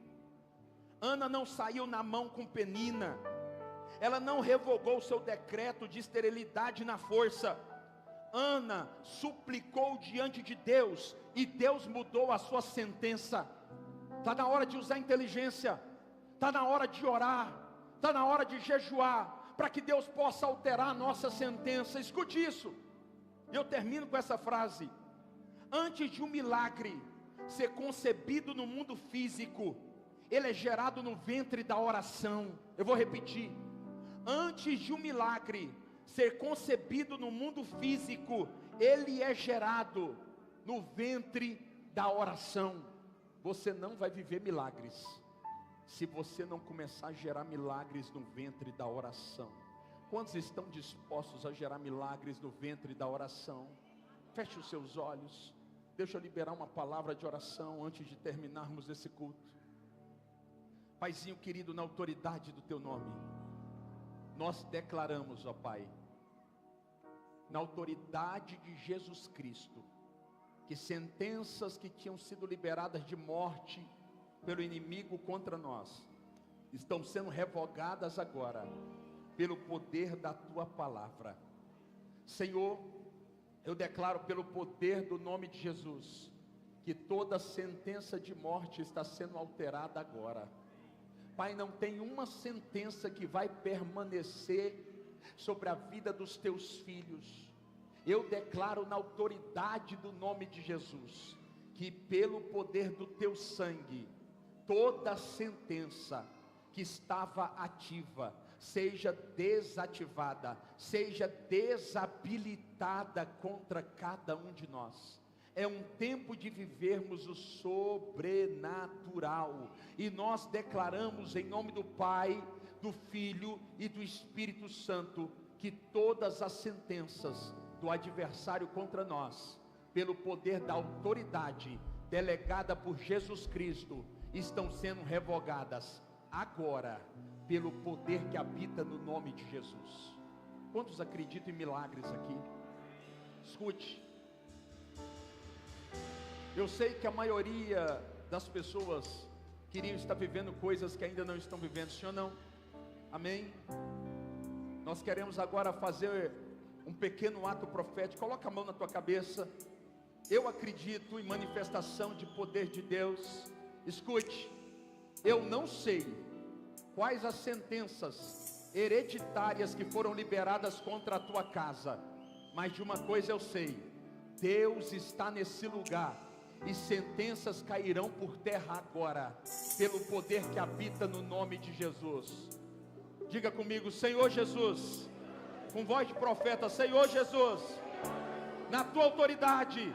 Ana não saiu na mão com Penina. Ela não revogou o seu decreto de esterilidade na força. Ana suplicou diante de Deus e Deus mudou a sua sentença. Está na hora de usar inteligência. Está na hora de orar. Está na hora de jejuar, para que Deus possa alterar a nossa sentença. Escute isso. Eu termino com essa frase: antes de um milagre ser concebido no mundo físico, ele é gerado no ventre da oração. Eu vou repetir: antes de um milagre ser concebido no mundo físico, ele é gerado no ventre da oração. Você não vai viver milagres se você não começar a gerar milagres no ventre da oração. Quantos estão dispostos a gerar milagres no ventre da oração? Feche os seus olhos. Deixa eu liberar uma palavra de oração antes de terminarmos esse culto. Paizinho querido, na autoridade do Teu nome, nós declaramos, ó Pai, na autoridade de Jesus Cristo, que sentenças que tinham sido liberadas de morte pelo inimigo contra nós, estão sendo revogadas agora, pelo poder da Tua palavra. Senhor, eu declaro pelo poder do nome de Jesus, que toda sentença de morte está sendo alterada agora. Pai, não tem uma sentença que vai permanecer sobre a vida dos Teus filhos. Eu declaro na autoridade do nome de Jesus, que pelo poder do Teu sangue, toda sentença que estava ativa, seja desativada, seja desabilitada contra cada um de nós. É um tempo de vivermos o sobrenatural, e nós declaramos em nome do Pai, do Filho e do Espírito Santo, que todas as sentenças do adversário contra nós, pelo poder da autoridade delegada por Jesus Cristo, estão sendo revogadas agora, pelo poder que habita no nome de Jesus. Quantos acreditam em milagres aqui? Escute, eu sei que a maioria das pessoas queriam estar vivendo coisas que ainda não estão vivendo, sim ou não? Amém? Nós queremos agora fazer um pequeno ato profético. Coloca a mão na tua cabeça. Eu acredito em manifestação de poder de Deus. Escute, eu não sei quais as sentenças hereditárias que foram liberadas contra a tua casa, mas de uma coisa eu sei: Deus está nesse lugar, e sentenças cairão por terra agora, pelo poder que habita no nome de Jesus. Diga comigo: Senhor Jesus, com voz de profeta, Senhor Jesus, na tua autoridade,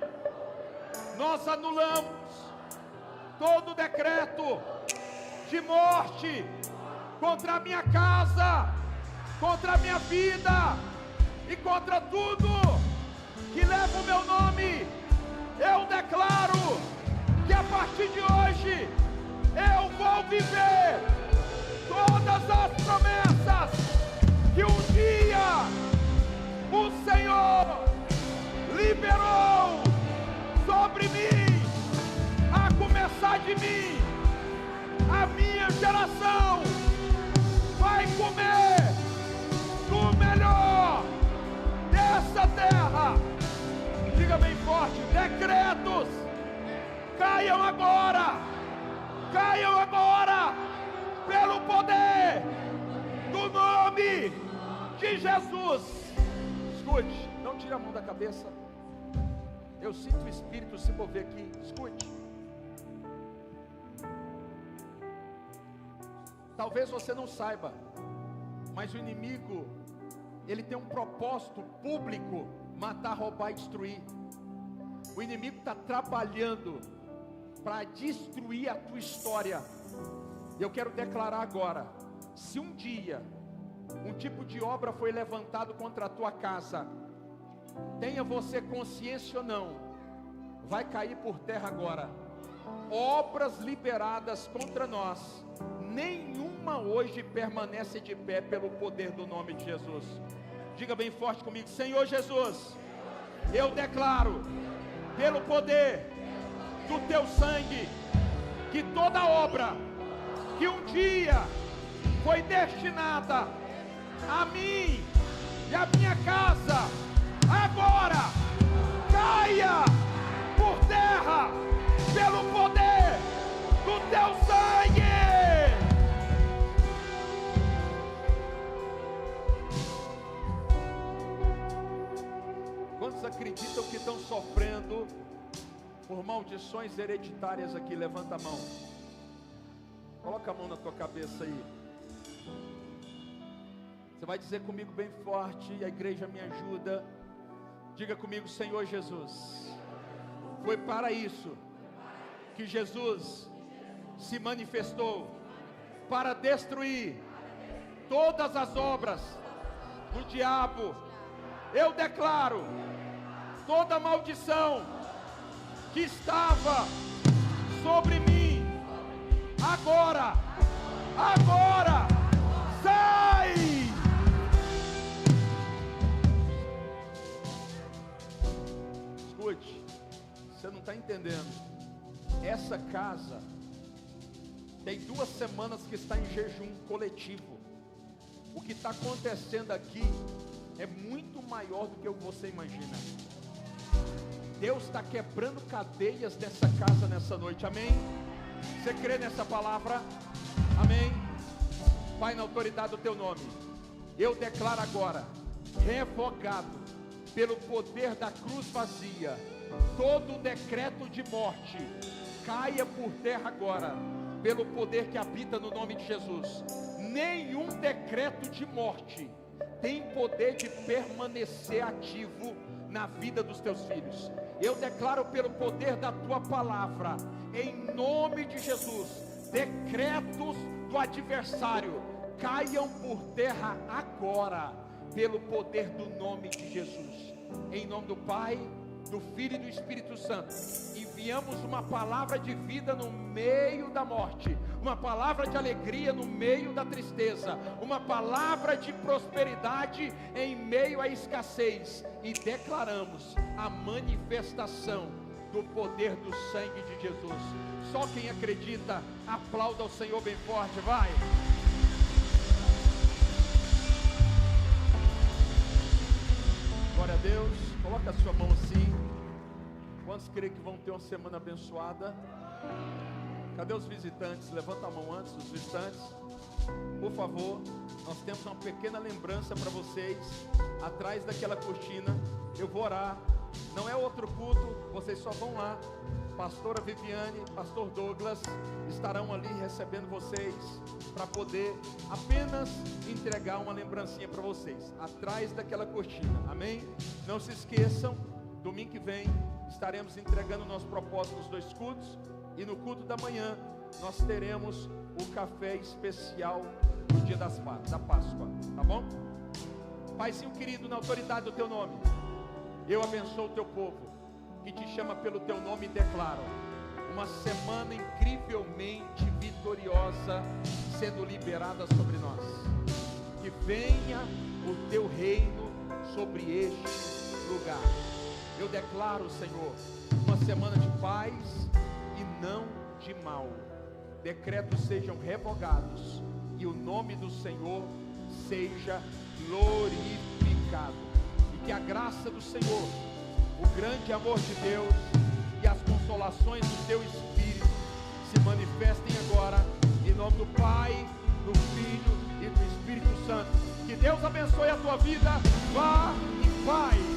nós anulamos todo decreto de morte contra a minha casa, contra a minha vida e contra tudo que leva o meu nome. Eu declaro que a partir de hoje eu vou viver todas as promessas que um dia o Senhor liberou sobre mim, a começar de mim. caiam agora, caiam agora, pelo poder do nome de Jesus. Escute, não tire a mão da cabeça. Eu sinto o Espírito se mover aqui. Escute. Talvez você não saiba, mas o inimigo, ele tem um propósito público: matar, roubar e destruir. O inimigo está trabalhando para destruir a tua história. Eu quero declarar agora: se um dia um tipo de obra foi levantado contra a tua casa, tenha você consciência ou não, vai cair por terra agora. Obras liberadas contra nós, nenhuma hoje permanece de pé pelo poder do nome de Jesus. Diga bem forte comigo: Senhor Jesus, eu declaro, pelo poder do teu sangue, que toda obra que um dia foi destinada a mim e a minha casa, agora caia por terra pelo poder do teu sangue. Quantos acreditam que estão sofrendo por maldições hereditárias aqui? Levanta a mão. Coloca a mão na tua cabeça aí. Você vai dizer comigo bem forte, e a igreja me ajuda. Diga comigo: Senhor Jesus, foi para isso que Jesus se manifestou, para destruir todas as obras do diabo. Eu declaro toda maldição que estava sobre mim, agora sai! Escute, você não está entendendo. Essa casa tem 2 semanas que está em jejum coletivo. O que está acontecendo aqui é muito maior do que o que você imagina. Deus está quebrando cadeias dessa casa nessa noite, amém? Você crê nessa palavra? Amém? Pai, na autoridade do teu nome, eu declaro agora, revogado pelo poder da cruz vazia, todo decreto de morte, caia por terra agora, pelo poder que habita no nome de Jesus. Nenhum decreto de morte tem poder de permanecer ativo na vida dos teus filhos. Eu declaro pelo poder da tua palavra, em nome de Jesus, decretos do adversário caiam por terra agora, pelo poder do nome de Jesus. Em nome do Pai, do Filho e do Espírito Santo, enviamos uma palavra de vida no meio da morte, uma palavra de alegria no meio da tristeza, uma palavra de prosperidade em meio à escassez, e declaramos a manifestação do poder do sangue de Jesus. Só quem acredita, aplauda o Senhor bem forte, vai! Glória a Deus. Coloca a sua mão assim. Quantos creem que vão ter uma semana abençoada? Cadê os visitantes? Levanta a mão antes, os visitantes. Por favor, nós temos uma pequena lembrança para vocês. Atrás daquela cortina, eu vou orar. Não é outro culto, vocês só vão lá. Pastora Viviane, Pastor Douglas estarão ali recebendo vocês, para poder apenas entregar uma lembrancinha para vocês, atrás daquela cortina, amém? Não se esqueçam, domingo que vem estaremos entregando o nosso propósito nos 2 cultos, e no culto da manhã nós teremos o café especial no dia da Páscoa, tá bom? Paizinho querido, na autoridade do teu nome, eu abençoo o teu povo que te chama pelo teu nome, e declaro uma semana incrivelmente vitoriosa sendo liberada sobre nós. Que venha o teu reino sobre este lugar. Eu declaro, Senhor, uma semana de paz e não de mal. Decretos sejam revogados e o nome do Senhor seja glorificado. E que a graça do Senhor, o grande amor de Deus e as consolações do teu Espírito se manifestem agora, em nome do Pai, do Filho e do Espírito Santo. Que Deus abençoe a tua vida. Vá em paz.